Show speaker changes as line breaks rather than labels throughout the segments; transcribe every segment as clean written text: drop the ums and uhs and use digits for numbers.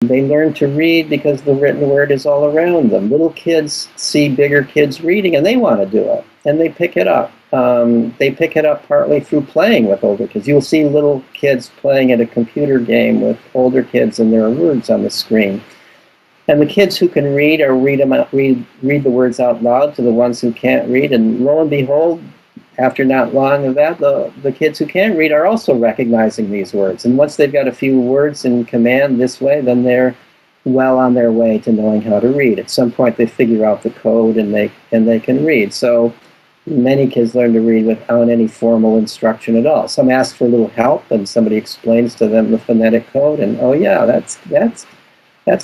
They learn to read because the written word is all around them. Little kids see bigger kids reading and they want to do it, and they pick it up. They pick it up partly through playing with older kids. You'll see little kids playing at a computer game with older kids, and there are words on the screen. And the kids who can read or read the words out loud to the ones who can't read, and lo and behold, after not long of that, the kids who can read are also recognizing these words. And once they've got a few words in command this way, then they're well on their way to knowing how to read. At some point, they figure out the code and they can read. So many kids learn to read without any formal instruction at all. Some ask for a little help, and somebody explains to them the phonetic code, and oh yeah, that's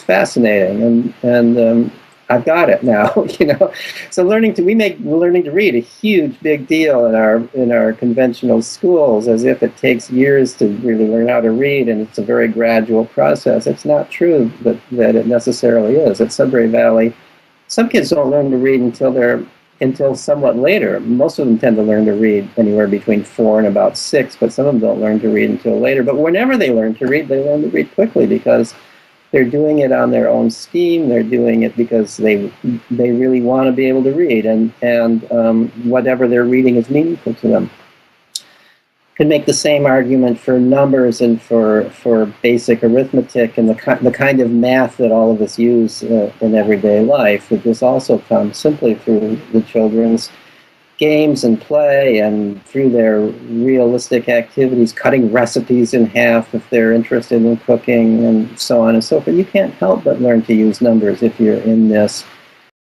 fascinating, and I've got it now, you know. So we make learning to read a huge big deal in our conventional schools, as if it takes years to really learn how to read, and it's a very gradual process. It's not true that it necessarily is. At Sudbury Valley, some kids don't learn to read until somewhat later. Most of them tend to learn to read anywhere between 4 and about 6, but some of them don't learn to read until later. But whenever they learn to read, they learn to read quickly because they're doing it on their own steam. They're doing it because they really want to be able to read, and whatever they're reading is meaningful to them. Can make the same argument for numbers and for basic arithmetic and the kind of math that all of us use in everyday life. That this also comes simply through the children's games and play, and through their realistic activities, cutting recipes in half if they're interested in cooking, and so on and so forth. You can't help but learn to use numbers if you're in this